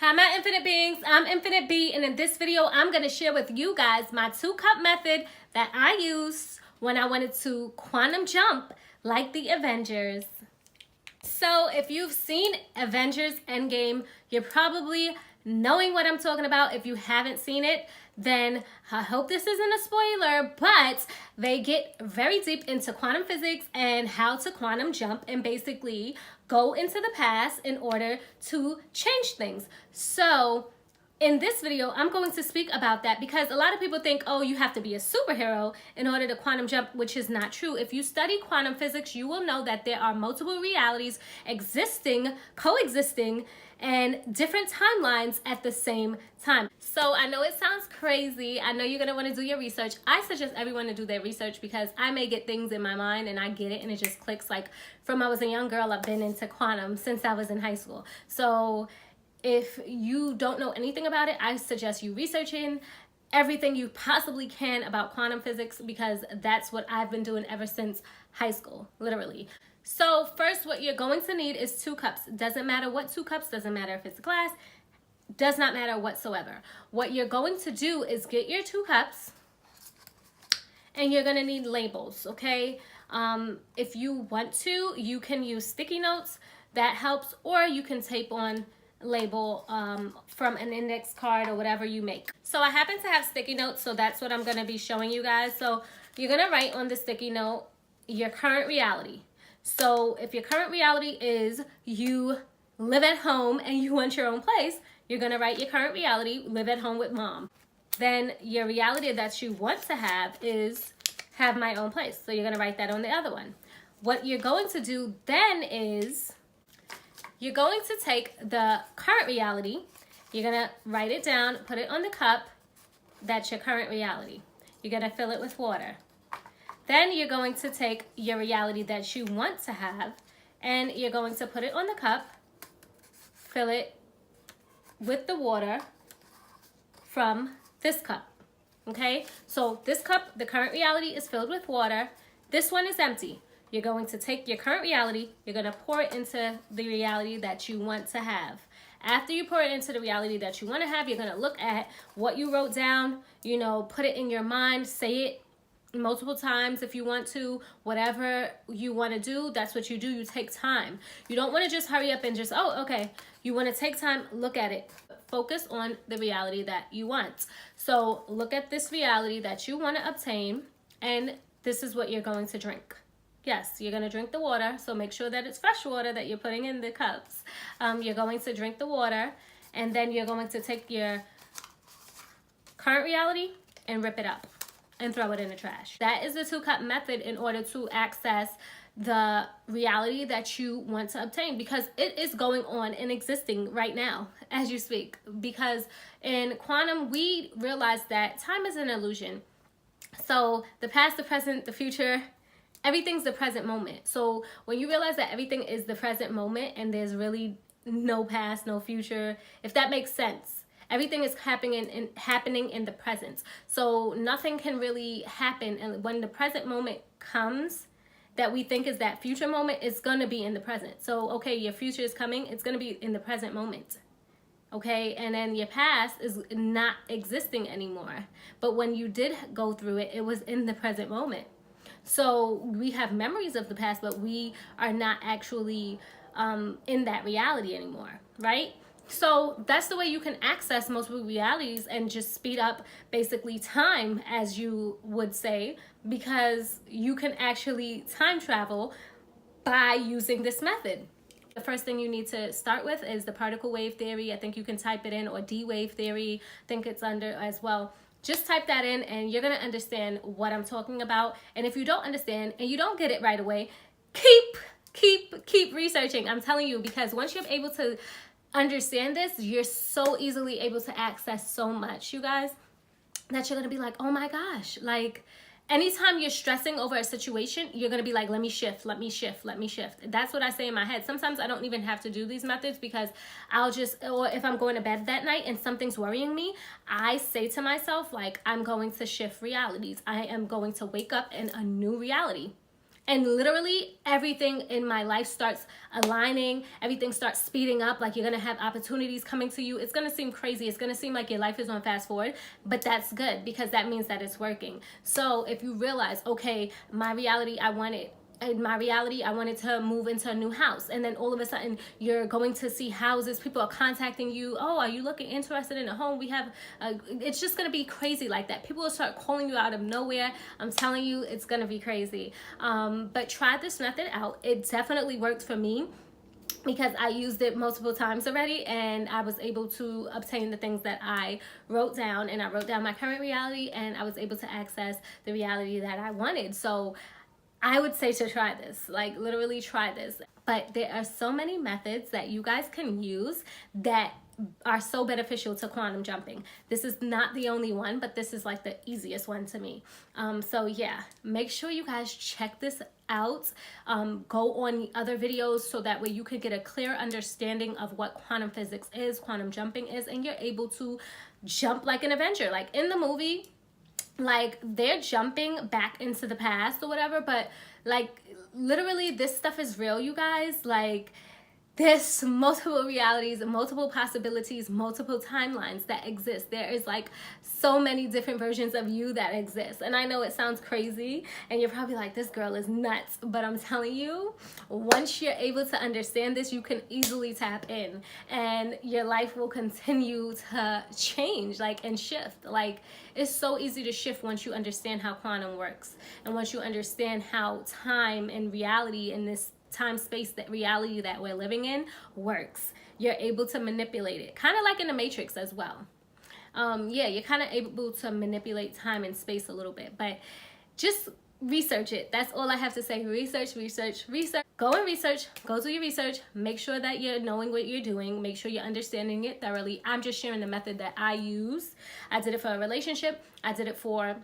Hi my infinite beings, I'm Infinite B, and in this video I'm going to share with you guys my 2-cup method that I used when I wanted to quantum jump like the Avengers. So if you've seen Avengers Endgame, you're probably knowing what I'm talking about. If you haven't seen it, then I hope this isn't a spoiler, but they get very deep into quantum physics and how to quantum jump and basically go into the past in order to change things. So in this video, I'm going to speak about that because a lot of people think, oh, you have to be a superhero in order to quantum jump, which is not true. If you study quantum physics, you will know that there are multiple realities existing, coexisting, and different timelines at the same time. So I know it sounds crazy. I know you're going to want to do your research. I suggest everyone to do their research because I may get things in my mind and I get it and it just clicks. Like from I was a young girl, I've been into quantum since I was in high school. So if you don't know anything about it, I suggest you researching everything you possibly can about quantum physics because that's what I've been doing ever since high school, literally. So first, what you're going to need is 2 cups. Doesn't matter what 2 cups, doesn't matter if it's a glass, does not matter whatsoever. What you're going to do is get your 2 cups and you're going to need labels, okay? If you want to, you can use sticky notes, that helps, or you can tape on label from an index card or whatever you make. So I happen to have sticky notes, so that's what I'm going to be showing you guys. So you're going to write on the sticky note your current reality. So if your current reality is you live at home and you want your own place, you're going to write your current reality, live at home with mom. Then your reality that you want to have is have my own place. So you're going to write that on the other one. What you're going to do then is you're going to take the current reality, you're going to write it down, put it on the cup, that's your current reality. You're going to fill it with water. Then you're going to take your reality that you want to have, and you're going to put it on the cup, fill it with the water from this cup, okay? So this cup, the current reality is filled with water. This one is empty. You're going to take your current reality, you're going to pour it into the reality that you want to have. After you pour it into the reality that you want to have, you're going to look at what you wrote down, you know, put it in your mind, say it multiple times if you want to. Whatever you want to do, that's what you do. You take time. You don't want to just hurry up and just, oh, okay. You want to take time, look at it. Focus on the reality that you want. So look at this reality that you want to obtain, and this is what you're going to drink. Yes, you're going to drink the water, so make sure that it's fresh water that you're putting in the cups. You're going to drink the water, and then you're going to take your current reality and rip it up and throw it in the trash. That is the 2-cup method in order to access the reality that you want to obtain, because it is going on and existing right now as you speak. Because in quantum, we realize that time is an illusion. So the past, the present, the future, everything's the present moment. So when you realize that everything is the present moment and there's really no past, no future, if that makes sense, everything is happening in the present. So nothing can really happen. And when the present moment comes that we think is that future moment, it's going to be in the present. So, okay, your future is coming. It's going to be in the present moment. Okay, and then your past is not existing anymore. But when you did go through it, it was in the present moment. So we have memories of the past, but we are not actually in that reality anymore, right? So that's the way you can access multiple realities and just speed up basically time, as you would say, because you can actually time travel by using this method. The first thing you need to start with is the particle wave theory. I think you can type it in, or D-wave theory. I think it's under as well. Just type that in and you're going to understand what I'm talking about. And if you don't understand and you don't get it right away, keep researching. I'm telling you, because once you're able to understand this, you're so easily able to access so much, you guys, that you're going to be like, oh my gosh, like anytime you're stressing over a situation, you're going to be like, let me shift, let me shift, let me shift. That's what I say in my head. Sometimes I don't even have to do these methods because I'll just, or if I'm going to bed that night and something's worrying me, I say to myself, like, I'm going to shift realities. I am going to wake up in a new reality. And literally everything in my life starts aligning. Everything starts speeding up. Like, you're going to have opportunities coming to you. It's going to seem crazy. It's going to seem like your life is on fast forward, but that's good because that means that it's working. So if you realize, okay, in my reality, I wanted to move into a new house. And then all of a sudden you're going to see houses. People are contacting you. Oh, are you looking interested in a home? It's just going to be crazy like that. People will start calling you out of nowhere. I'm telling you, it's going to be crazy. But try this method out. It definitely worked for me because I used it multiple times already, and I was able to obtain the things that I wrote down. And I wrote down my current reality, and I was able to access the reality that I wanted. So I would say to try this, like literally try this. But there are so many methods that you guys can use that are so beneficial to quantum jumping. This is not the only one, but this is like the easiest one to me. So yeah, make sure you guys check this out. Go on other videos so that way you can get a clear understanding of what quantum physics is, quantum jumping is, and you're able to jump like an Avenger. Like in the movie, like they're jumping back into the past or whatever, but like literally this stuff is real, you guys. Like there's multiple realities, multiple possibilities, multiple timelines that exist. There is like so many different versions of you that exist. And I know it sounds crazy and you're probably like, this girl is nuts, but I'm telling you, once you're able to understand this, you can easily tap in and your life will continue to change, like, and shift. Like, it's so easy to shift once you understand how quantum works and once you understand how time and reality in this time space, that reality that we're living in works. You're able to manipulate it, kind of like in the Matrix as well. Yeah, you're kind of able to manipulate time and space a little bit, but just research it. That's all I have to say. Research, research, research. Go and research. Go do your research. Make sure that you're knowing what you're doing. Make sure you're understanding it thoroughly. I'm just sharing the method that I use. I did it for a relationship. I did it for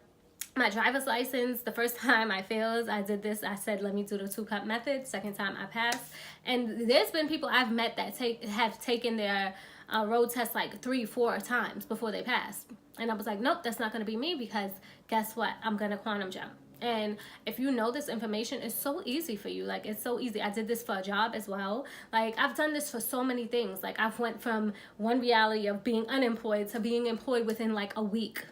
my driver's license. The first time I failed, I did this. I said, let me do the 2-cup method. Second time I passed. And there's been people I've met that have taken their road test like 3-4 times before they passed. And I was like, nope, that's not going to be me, because guess what? I'm going to quantum jump. And if you know this information, it's so easy for you. Like, it's so easy. I did this for a job as well. Like, I've done this for so many things. Like, I've went from one reality of being unemployed to being employed within like a week.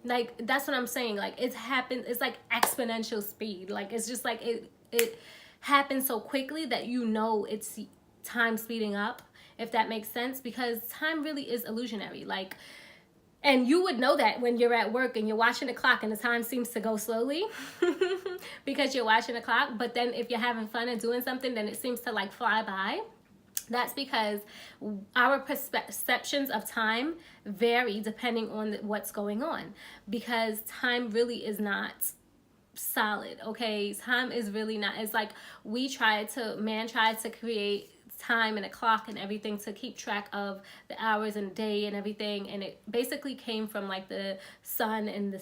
Like, that's what I'm saying. Like, it's happened. It's like exponential speed. Like, it's just like it happens so quickly that you know it's time speeding up, if that makes sense, because time really is illusionary. Like, and you would know that when you're at work and you're watching the clock and the time seems to go slowly because you're watching the clock. But then if you're having fun and doing something, then it seems to like fly by. That's because our perceptions of time vary depending on what's going on, because time really is not solid. Okay, time is really not. It's like man tried to create time and a clock and everything to keep track of the hours and day and everything, and it basically came from like the sun and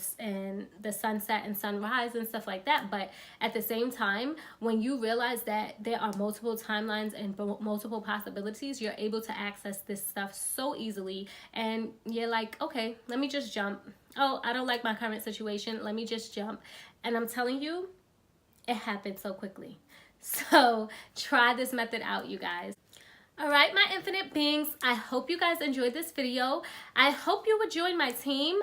the sunset and sunrise and stuff like that. But at the same time, when you realize that there are multiple timelines and multiple possibilities, you're able to access this stuff so easily, and you're like, okay, let me just jump. Oh, I don't like my current situation, let me just jump. And I'm telling you, it happened so quickly. So try this method out, you guys. All right, my infinite beings, I hope you guys enjoyed this video. I hope you would join my team.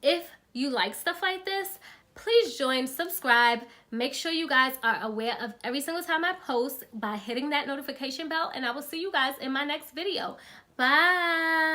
If you like stuff like this, please join, subscribe. Make sure you guys are aware of every single time I post by hitting that notification bell, and I will see you guys in my next video. Bye.